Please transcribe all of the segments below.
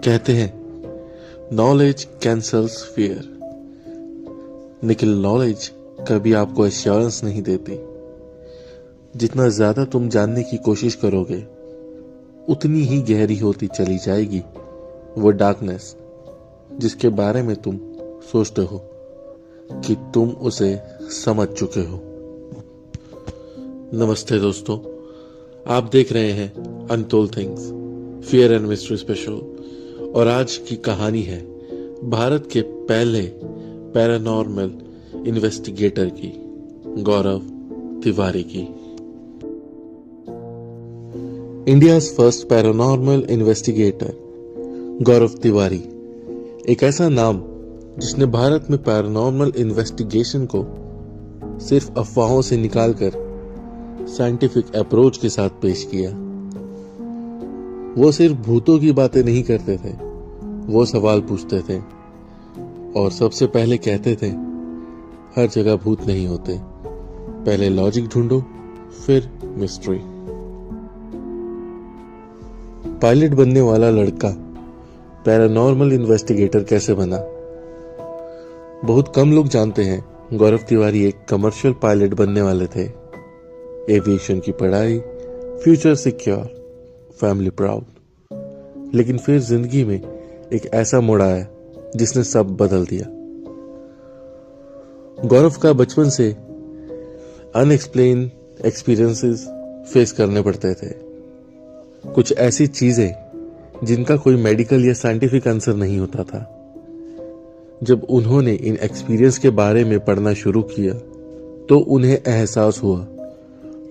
कहते हैं knowledge cancels fear, लेकिन नॉलेज कभी आपको एश्योरेंस नहीं देती। जितना ज्यादा तुम जानने की कोशिश करोगे उतनी ही गहरी होती चली जाएगी वो डार्कनेस जिसके बारे में तुम सोचते हो कि तुम उसे समझ चुके हो। नमस्ते दोस्तों, आप देख रहे हैं untold things fear and mystery special, और आज की कहानी है भारत के पहले पैरानॉर्मल इन्वेस्टिगेटर की, गौरव तिवारी की। इंडियाज फर्स्ट पैरानॉर्मल इन्वेस्टिगेटर गौरव तिवारी एक ऐसा नाम जिसने भारत में पैरानॉर्मल इन्वेस्टिगेशन को सिर्फ अफवाहों से निकालकर साइंटिफिक अप्रोच के साथ पेश किया। वो सिर्फ भूतों की बातें नहीं करते थे, वो सवाल पूछते थे और सबसे पहले कहते थे हर जगह भूत नहीं होते, पहले लॉजिक ढूंढो फिर मिस्ट्री। पायलट बनने वाला लड़का पैरानॉर्मल इन्वेस्टिगेटर कैसे बना? बहुत कम लोग जानते हैं गौरव तिवारी एक कमर्शियल पायलट बनने वाले थे। एविएशन की पढ़ाई, फ्यूचर सिक्योर, फैमिली प्राउड। लेकिन फिर जिंदगी में एक ऐसा मोड़ आया जिसने सब बदल दिया। गौरव का बचपन से अनएक्सप्लेन एक्सपीरियंसेस फेस करने पड़ते थे। कुछ ऐसी चीजें जिनका कोई मेडिकल या साइंटिफिक आंसर नहीं होता था। जब उन्होंने इन एक्सपीरियंस के बारे में पढ़ना शुरू किया तो उन्हें एहसास हुआ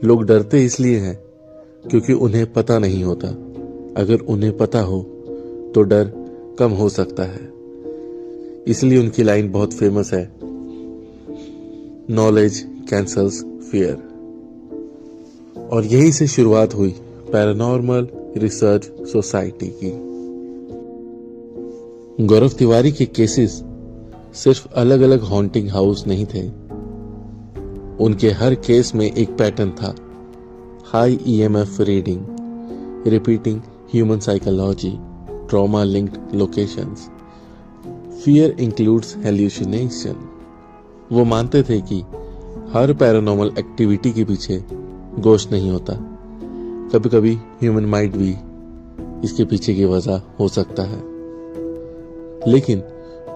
लोग डरते इसलिए हैं क्योंकि उन्हें पता नहीं होता। अगर उन्हें पता हो तो डर कम हो सकता है। इसलिए उनकी लाइन बहुत फेमस है, नॉलेज कैंसल्स फियर। और यहीं से शुरुआत हुई पैरानॉर्मल रिसर्च सोसाइटी की। गौरव तिवारी के केसेस सिर्फ अलग अलग हॉन्टिंग हाउस नहीं थे, उनके हर केस में एक पैटर्न था। High EMF reading, repeating human psychology, trauma linked locations, fear includes hallucination. वो मानते थे कि हर पैरानॉर्मल एक्टिविटी के पीछे गोश्त नहीं होता, कभी कभी ह्यूमन माइंड भी इसके पीछे की वजह हो सकता है। लेकिन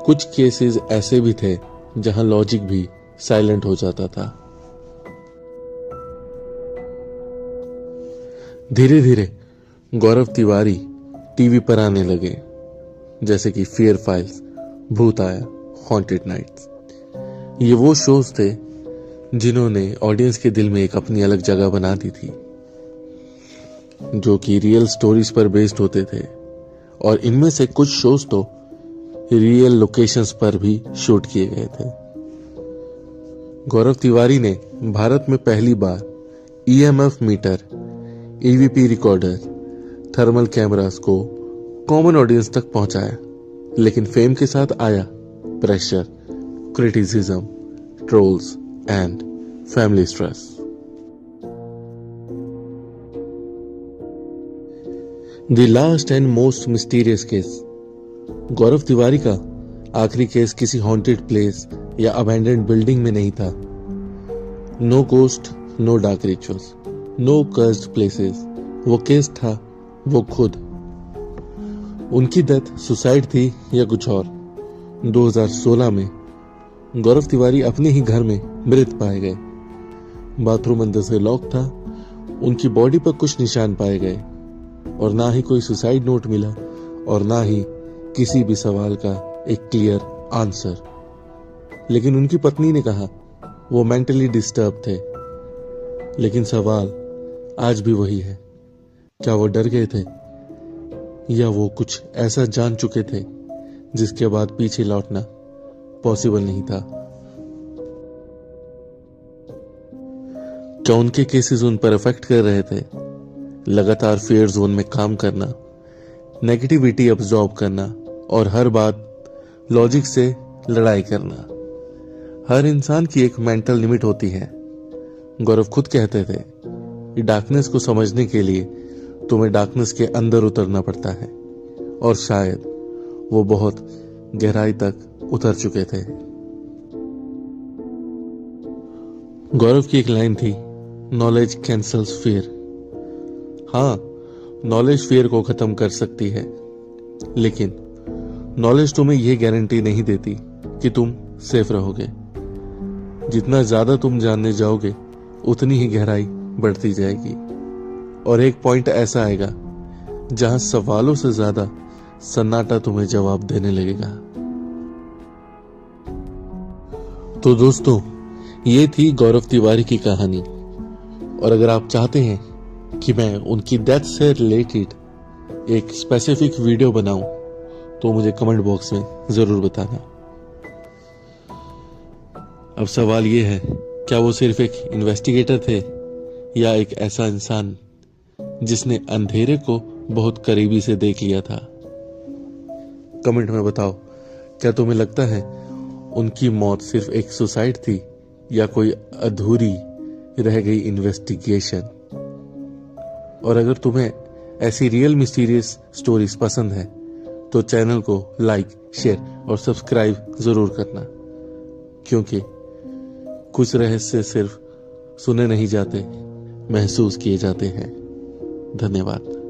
कुछ केसेस ऐसे भी थे जहां लॉजिक भी साइलेंट हो जाता था। धीरे धीरे गौरव तिवारी टीवी पर आने लगे, जैसे कि फियर फाइल्स, भूत आया, हॉन्टेड नाइट्स। ये वो शोज थे जिन्होंने ऑडियंस के दिल में एक अपनी अलग जगह बना दी थी, जो कि रियल स्टोरीज पर बेस्ड होते थे। और इनमें से कुछ शोज तो रियल लोकेशंस पर भी शूट किए गए थे। गौरव तिवारी ने भारत में पहली बार EMF meter, EVP recorder, thermal cameras को कॉमन ऑडियंस तक पहुंचाया। लेकिन फेम के साथ आया pressure, criticism, trolls and family stress. The last and most mysterious case. Gaurav Tiwari का आखिरी केस किसी हॉन्टेड प्लेस या अबैंडन्ड बिल्डिंग में नहीं था। No ghost, no dark rituals, no cursed places. वो केस था वो खुद। उनकी डेथ सुसाइड थी या कुछ और। 2016 में गौरव तिवारी अपने ही घर में मृत पाए गए। बाथरूम अंदर से लॉक था। उनकी बॉडी पर कुछ निशान पाए गए और ना ही कोई सुसाइड नोट मिला और ना ही किसी भी सवाल का एक क्लियर आंसर। लेकिन उनकी पत्नी ने कहा वो मेंटली डिस्टर्ब थे। लेकिन सवाल आज भी वही है, क्या वो डर गए थे या वो कुछ ऐसा जान चुके थे जिसके बाद पीछे लौटना पॉसिबल नहीं था? क्या उनके केसेस उन पर इफेक्ट कर रहे थे? लगातार फेयर जोन में काम करना, नेगेटिविटी अब्सॉर्ब करना और हर बात लॉजिक से लड़ाई करना। हर इंसान की एक मेंटल लिमिट होती है। गौरव खुद कहते थे कि डार्कनेस को समझने के लिए तुम्हें डार्कनेस के अंदर उतरना पड़ता है और शायद वो बहुत गहराई तक उतर चुके थे। गौरव की एक लाइन थी, नॉलेज कैंसल्स फियर। हाँ, नॉलेज फियर को खत्म कर सकती है, लेकिन नॉलेज तुम्हें यह गारंटी नहीं देती कि तुम सेफ रहोगे। जितना ज्यादा तुम जानने जाओगे उतनी ही गहराई बढ़ती जाएगी, और एक पॉइंट ऐसा आएगा जहां सवालों से ज्यादा सन्नाटा तुम्हें जवाब देने लगेगा। तो दोस्तों, ये थी गौरव तिवारी की कहानी, और अगर आप चाहते हैं कि मैं उनकी डेथ से रिलेटेड एक स्पेसिफिक वीडियो बनाऊं तो मुझे कमेंट बॉक्स में जरूर बताना। अब सवाल ये है, क्या वो सिर्फ एक इन्वेस्टिगेटर थे या एक ऐसा इंसान जिसने अंधेरे को बहुत करीबी से देख लिया था? कमेंट में बताओ, क्या तुम्हें लगता है उनकी मौत सिर्फ एक सुसाइड थी या कोई अधूरी रह गई इन्वेस्टिगेशन? और अगर तुम्हें ऐसी रियल मिस्टीरियस स्टोरीज पसंद है तो चैनल को लाइक, शेयर और सब्सक्राइब जरूर करना, क्योंकि कुछ रहस्य सिर्फ सुने नहीं जाते, महसूस किए जाते हैं। धन्यवाद।